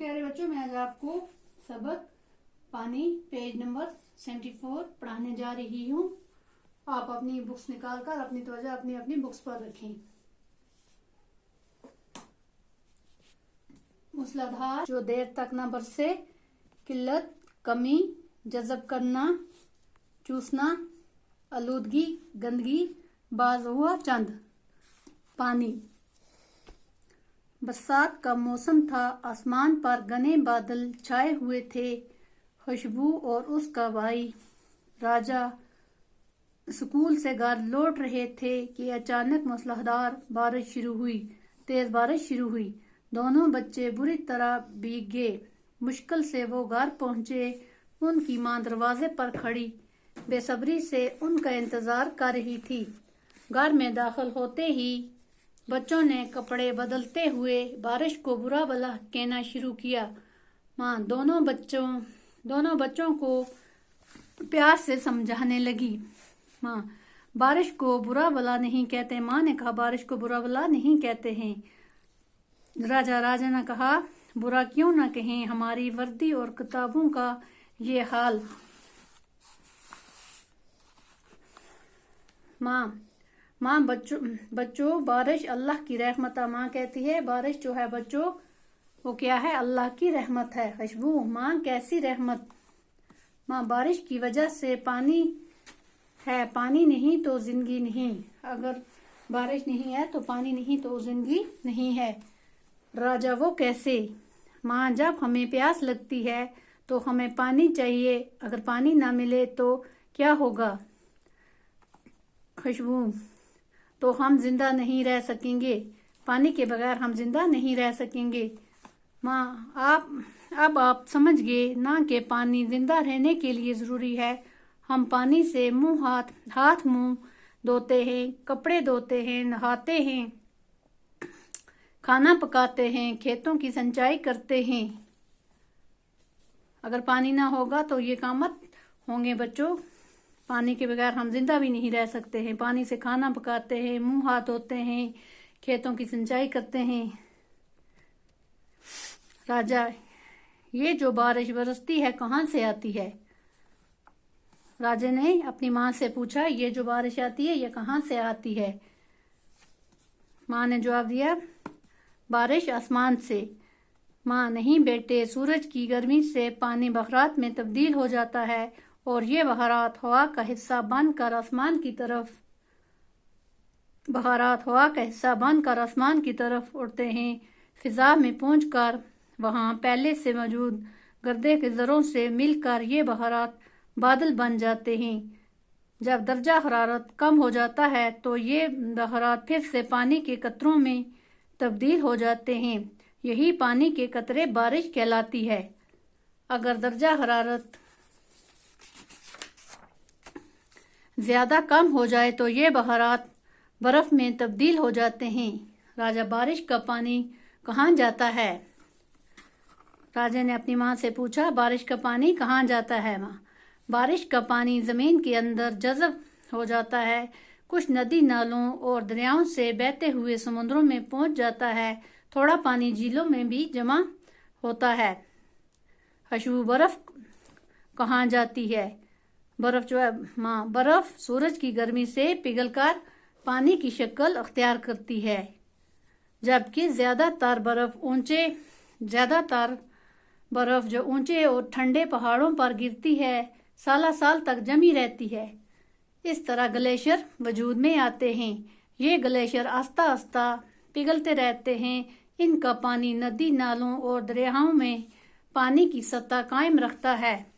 प्यारे बच्चों, मैं आज आपको सबक पानी पेज नंबर 74 पढ़ाने जा रही हूँ। आप अपनी बुक्स निकालकर अपनी तवज्जो अपनी अपनी बुक्स पर रखें। मूसलाधार जो देर तक न बरसे, किल्लत, कमी, जज़ब करना, चूसना, आलूदगी, गंदगी, बाज हुआ चंद। पानी। बरसात का मौसम था। आसमान पर घने बादल छाए हुए थे। खुशबू और उसका भाई राजा स्कूल से घर लौट रहे थे कि अचानक मूसलाधार तेज बारिश शुरू हुई। दोनों बच्चे बुरी तरह भीग गए। मुश्किल से वो घर पहुंचे। उनकी माँ दरवाजे पर खड़ी बेसब्री से उनका इंतजार कर रही थी। घर में दाखिल होते ही बच्चों ने कपड़े बदलते हुए बारिश को बुरा भला कहना शुरू किया। माँ दोनों बच्चों को प्यार से समझाने लगी। माँ, बारिश को बुरा भला नहीं कहते। माँ ने कहा, बारिश को बुरा भला नहीं कहते हैं। राजा ने कहा, बुरा क्यों ना कहें, हमारी वर्दी और किताबों का ये हाल। माँ बच्चों बारिश अल्लाह की रहमत है। माँ कहती है बारिश जो है बच्चों वो क्या है, अल्लाह की रहमत है। खुशबू, माँ कैसी रहमत। माँ, बारिश की वजह से पानी है, पानी नहीं तो जिंदगी नहीं। अगर बारिश नहीं है तो पानी नहीं तो जिंदगी नहीं है। राजा, वो कैसे। माँ, जब हमें प्यास लगती है तो हमें पानी चाहिए। अगर पानी ना मिले तो क्या होगा। खुशबू, तो हम जिंदा नहीं रह सकेंगे। पानी के बगैर हम जिंदा नहीं रह सकेंगे। माँ, आप समझ गए ना कि पानी जिंदा रहने के लिए ज़रूरी है। हम पानी से हाथ मुंह धोते हैं, कपड़े धोते हैं, नहाते हैं, खाना पकाते हैं, खेतों की सिंचाई करते हैं। अगर पानी ना होगा तो ये काम मत होंगे बच्चों। पानी के बगैर हम जिंदा भी नहीं रह सकते हैं। पानी से खाना पकाते हैं, मुंह हाथ धोते हैं, खेतों की सिंचाई करते हैं। राजा, ये जो बारिश बरसती है कहाँ से आती है। राजा ने अपनी माँ से पूछा, ये जो बारिश आती है ये कहाँ से आती है। माँ ने जवाब दिया, बारिश आसमान से। माँ, नहीं बेटे, सूरज की गर्मी से पानी बखरात में तब्दील हो जाता है और ये बहारात हवा का हिस्सा बनकर आसमान की तरफ उड़ते हैं। फिजा में पहुंचकर वहां पहले से मौजूद गर्दे के ज़रों से मिलकर ये बहारात बादल बन जाते हैं। जब दर्जा हरारत कम हो जाता है तो ये बहारात फिर से पानी के कतरों में तब्दील हो जाते हैं। यही पानी के कतरे बारिश कहलाती है। अगर दर्जा हरारत ज्यादा कम हो जाए तो ये बहारात बर्फ में तब्दील हो जाते हैं। राजा, बारिश का पानी कहाँ जाता है। राजा ने अपनी माँ से पूछा, बारिश का पानी कहाँ जाता है। माँ, बारिश का पानी जमीन के अंदर जज़ब हो जाता है। कुछ नदी नालों और दरियाओं से बहते हुए समुद्रों में पहुंच जाता है। थोड़ा पानी झीलों में भी जमा होता है। खुशबू, बर्फ कहाँ जाती है। बर्फ जो है माँ, बर्फ सूरज की गर्मी से पिघलकर पानी की शक्ल अख्तियार करती है। जबकि ज्यादातर बर्फ जो ऊंचे और ठंडे पहाड़ों पर गिरती है साल तक जमी रहती है। इस तरह ग्लेशियर वजूद में आते हैं। ये ग्लेशियर आस्ता आस्ता पिघलते रहते हैं। इनका पानी नदी नालों और दरियाओं में पानी की सतह कायम रखता है।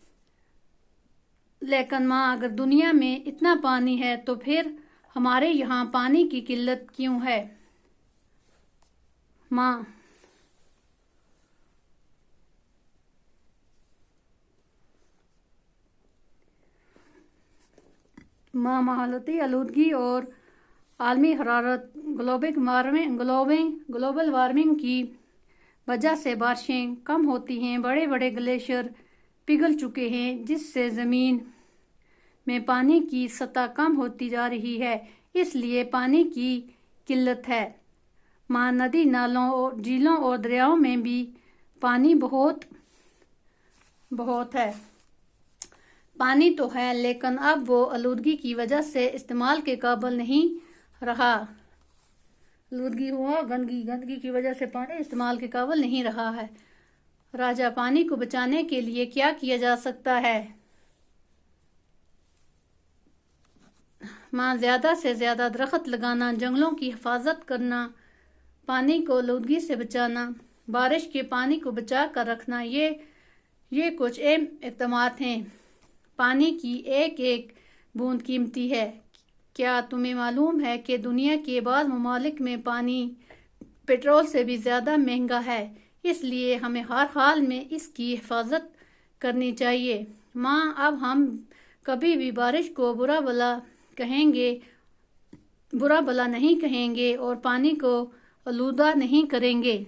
लेकिन माँ, अगर दुनिया में इतना पानी है तो फिर हमारे यहाँ पानी की किल्लत क्यों है। माँ, माहौलियाती आलूदगी और आलमी हरारत ग्लोबल वार्मिंग की वजह से बारिशें कम होती हैं। बड़े बड़े ग्लेशियर पिघल चुके हैं जिससे ज़मीन में पानी की सतह कम होती जा रही है। इसलिए पानी की किल्लत है। माँ, नदी नालों और झीलों और दरियाओं में भी पानी बहुत है। पानी तो है लेकिन अब वो आलूदगी की वजह से इस्तेमाल के काबिल नहीं रहा। आलूदगी हुआ, गंदगी की वजह से पानी इस्तेमाल के काबिल नहीं रहा है। राजा, पानी को बचाने के लिए क्या किया जा सकता है? माँ, ज़्यादा से ज़्यादा दरख्त लगाना, जंगलों की हिफाजत करना, पानी को आलूदगी से बचाना, बारिश के पानी को बचा कर रखना, ये कुछ अहम इक़दामात हैं। पानी की एक एक बूंद कीमती है। क्या तुम्हें मालूम है कि दुनिया के बाज़ ममालिक में पानी पेट्रोल से भी ज़्यादा महंगा है, इसलिए हमें हर हाल में इसकी हिफाजत करनी चाहिए। माँ, अब हम कभी भी बारिश को बुरा भला नहीं कहेंगे और पानी को आलूदा नहीं करेंगे।